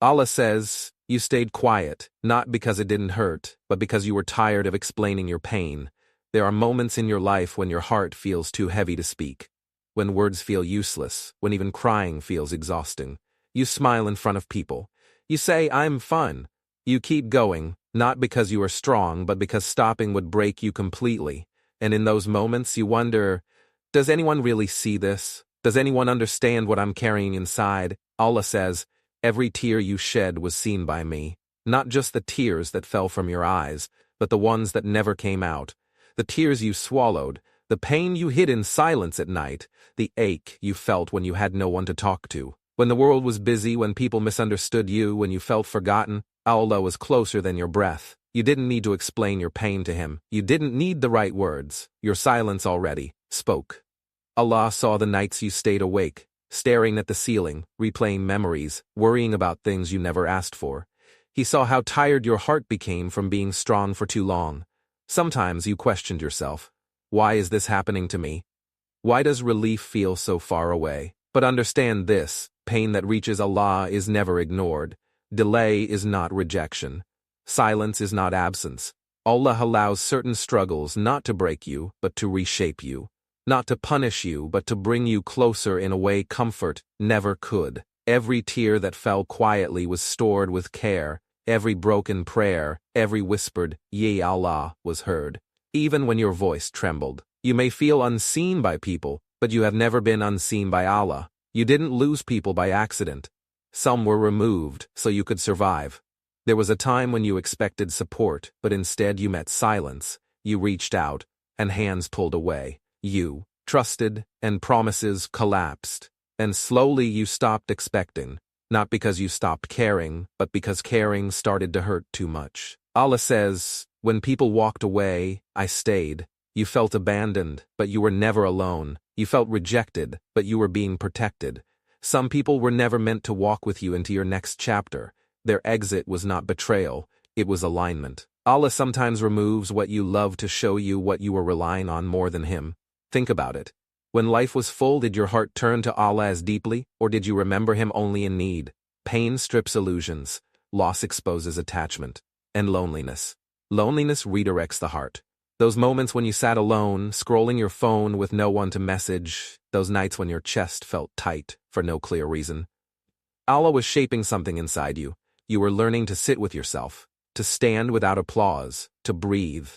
Allah says, you stayed quiet, not because it didn't hurt, but because you were tired of explaining your pain. There are moments in your life when your heart feels too heavy to speak, when words feel useless, when even crying feels exhausting. You smile in front of people. You say, I'm fine. You keep going, not because you are strong, but because stopping would break you completely. And in those moments you wonder, does anyone really see this? Does anyone understand what I'm carrying inside? Allah says, every tear you shed was seen by me. Not just the tears that fell from your eyes, but the ones that never came out. The tears you swallowed, the pain you hid in silence at night, the ache you felt when you had no one to talk to. When the world was busy, when people misunderstood you, when you felt forgotten, Allah was closer than your breath. You didn't need to explain your pain to him. You didn't need the right words. Your silence already spoke. Allah saw the nights you stayed awake, staring at the ceiling, replaying memories, worrying about things you never asked for. He saw how tired your heart became from being strong for too long. Sometimes you questioned yourself. Why is this happening to me? Why does relief feel so far away? But understand this, pain that reaches Allah is never ignored. Delay is not rejection. Silence is not absence. Allah allows certain struggles not to break you, but to reshape you. Not to punish you, but to bring you closer in a way comfort never could. Every tear that fell quietly was stored with care. Every broken prayer, every whispered, "Ya Allah," was heard. Even when your voice trembled. You may feel unseen by people, but you have never been unseen by Allah. You didn't lose people by accident. Some were removed so you could survive. There was a time when you expected support, but instead you met silence. You reached out, and hands pulled away. You trusted, and promises collapsed. And slowly you stopped expecting. Not because you stopped caring, but because caring started to hurt too much. Allah says, when people walked away, I stayed. You felt abandoned, but you were never alone. You felt rejected, but you were being protected. Some people were never meant to walk with you into your next chapter. Their exit was not betrayal, it was alignment. Allah sometimes removes what you love to show you what you were relying on more than Him. Think about it. When life was full, did your heart turn to Allah as deeply, or did you remember Him only in need? Pain strips illusions, loss exposes attachment, and loneliness. Loneliness redirects the heart. Those moments when you sat alone, scrolling your phone with no one to message, those nights when your chest felt tight for no clear reason. Allah was shaping something inside you. You were learning to sit with yourself, to stand without applause, to breathe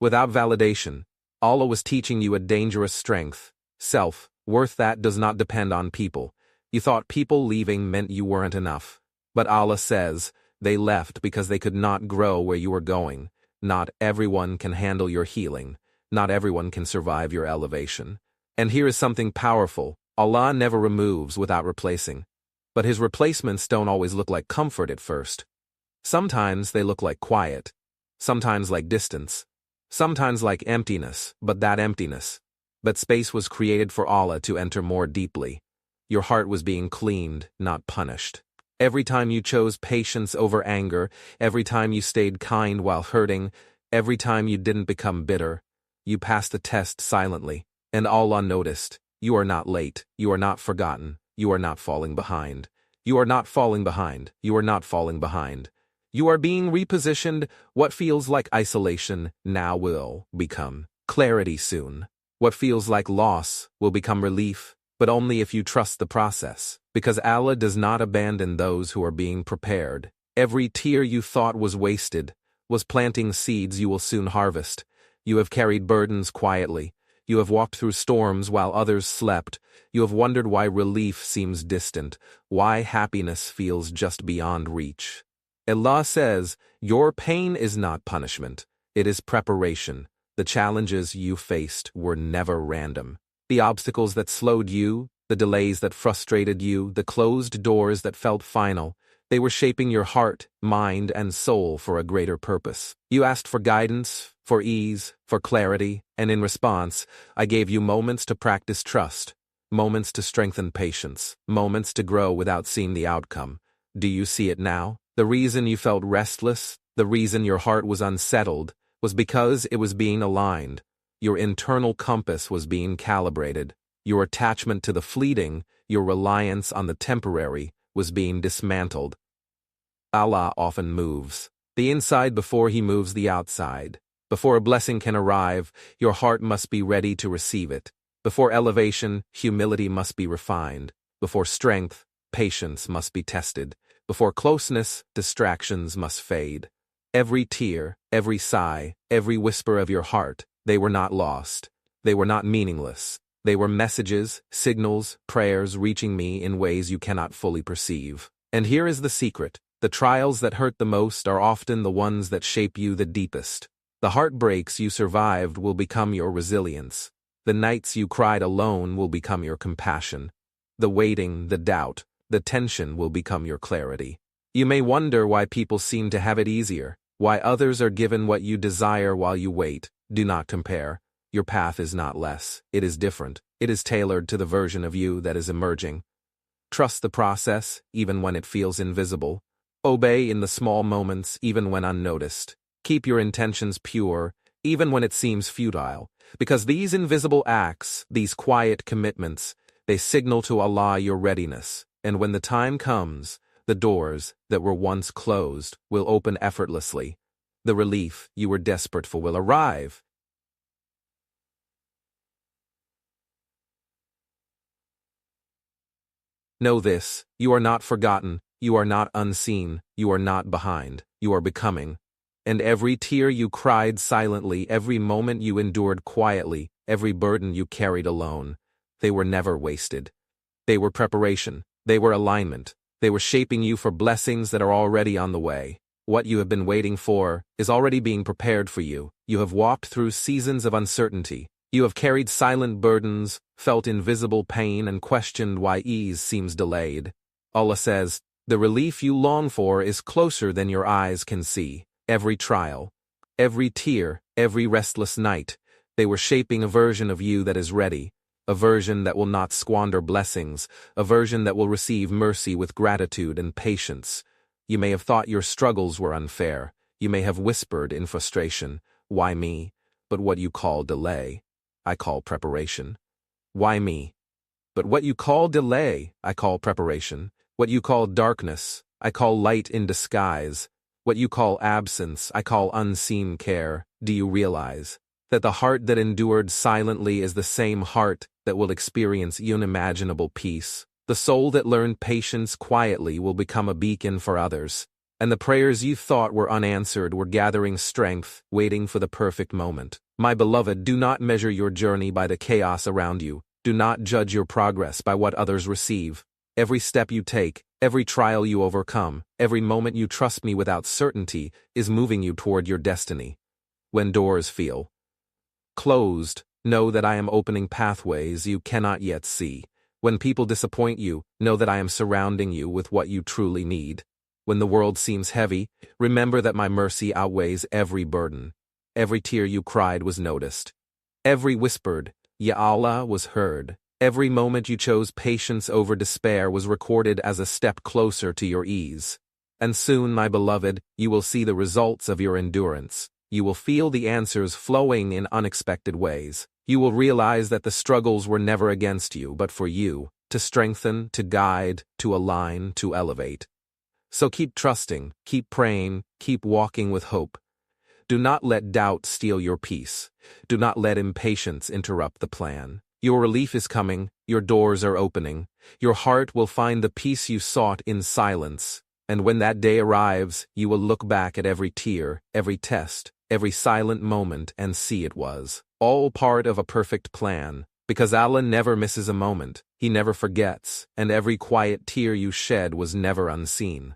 without validation. Allah was teaching you a dangerous strength, self-worth that does not depend on people. You thought people leaving meant you weren't enough. But Allah says, they left because they could not grow where you were going. Not everyone can handle your healing. Not everyone can survive your elevation. And here is something powerful. Allah never removes without replacing. But His replacements don't always look like comfort at first. Sometimes they look like quiet. Sometimes like distance. Sometimes like emptiness, but that space was created for Allah to enter more deeply. Your heart was being cleaned, not punished. Every time you chose patience over anger, every time you stayed kind while hurting, every time you didn't become bitter, you passed the test silently, and Allah noticed. You are not late, you are not forgotten, you are not falling behind. You are not falling behind, you are not falling behind. You are being repositioned. What feels like isolation now will become clarity soon. What feels like loss will become relief, but only if you trust the process. Because Allah does not abandon those who are being prepared. Every tear you thought was wasted was planting seeds you will soon harvest. You have carried burdens quietly. You have walked through storms while others slept. You have wondered why relief seems distant, why happiness feels just beyond reach. Allah says, your pain is not punishment, it is preparation. The challenges you faced were never random. The obstacles that slowed you, the delays that frustrated you, the closed doors that felt final, they were shaping your heart, mind, and soul for a greater purpose. You asked for guidance, for ease, for clarity, and in response, I gave you moments to practice trust, moments to strengthen patience, moments to grow without seeing the outcome. Do you see it now? The reason you felt restless, the reason your heart was unsettled, was because it was being aligned. Your internal compass was being calibrated. Your attachment to the fleeting, your reliance on the temporary, was being dismantled. Allah often moves the inside before He moves the outside. Before a blessing can arrive, your heart must be ready to receive it. Before elevation, humility must be refined. Before strength, patience must be tested. Before closeness, distractions must fade. Every tear, every sigh, every whisper of your heart, they were not lost. They were not meaningless. They were messages, signals, prayers reaching me in ways you cannot fully perceive. And here is the secret. The trials that hurt the most are often the ones that shape you the deepest. The heartbreaks you survived will become your resilience. The nights you cried alone will become your compassion. The waiting, the doubt, the tension will become your clarity. You may wonder why people seem to have it easier, why others are given what you desire while you wait. Do not compare. Your path is not less. It is different. It is tailored to the version of you that is emerging. Trust the process, even when it feels invisible. Obey in the small moments, even when unnoticed. Keep your intentions pure, even when it seems futile, because these invisible acts, these quiet commitments, they signal to Allah your readiness, and when the time comes, the doors that were once closed will open effortlessly. The relief you were desperate for will arrive. Know this, you are not forgotten, you are not unseen, you are not behind, you are becoming. And every tear you cried silently, every moment you endured quietly, every burden you carried alone, they were never wasted. They were preparation, they were alignment, they were shaping you for blessings that are already on the way. What you have been waiting for is already being prepared for you. You have walked through seasons of uncertainty. You have carried silent burdens, felt invisible pain, and questioned why ease seems delayed. Allah says, the relief you long for is closer than your eyes can see. Every trial, every tear, every restless night, they were shaping a version of you that is ready, a version that will not squander blessings, a version that will receive mercy with gratitude and patience. You may have thought your struggles were unfair. You may have whispered in frustration, why me? But what you call delay, I call preparation. Why me? But what you call delay, I call preparation. What you call darkness, I call light in disguise. What you call absence, I call unseen care. Do you realize that the heart that endured silently is the same heart that will experience unimaginable peace? The soul that learned patience quietly will become a beacon for others. And the prayers you thought were unanswered were gathering strength, waiting for the perfect moment. My beloved, do not measure your journey by the chaos around you. Do not judge your progress by what others receive. Every step you take, every trial you overcome, every moment you trust me without certainty is moving you toward your destiny. When doors feel closed, know that I am opening pathways you cannot yet see. When people disappoint you, know that I am surrounding you with what you truly need. When the world seems heavy, remember that my mercy outweighs every burden. Every tear you cried was noticed. Every whispered, Ya Allah, was heard. Every moment you chose patience over despair was recorded as a step closer to your ease. And soon, my beloved, you will see the results of your endurance. You will feel the answers flowing in unexpected ways. You will realize that the struggles were never against you, but for you, to strengthen, to guide, to align, to elevate. So keep trusting, keep praying, keep walking with hope. Do not let doubt steal your peace. Do not let impatience interrupt the plan. Your relief is coming, your doors are opening, your heart will find the peace you sought in silence, and when that day arrives, you will look back at every tear, every test, every silent moment and see it was all part of a perfect plan, because Allah never misses a moment, He never forgets, and every quiet tear you shed was never unseen.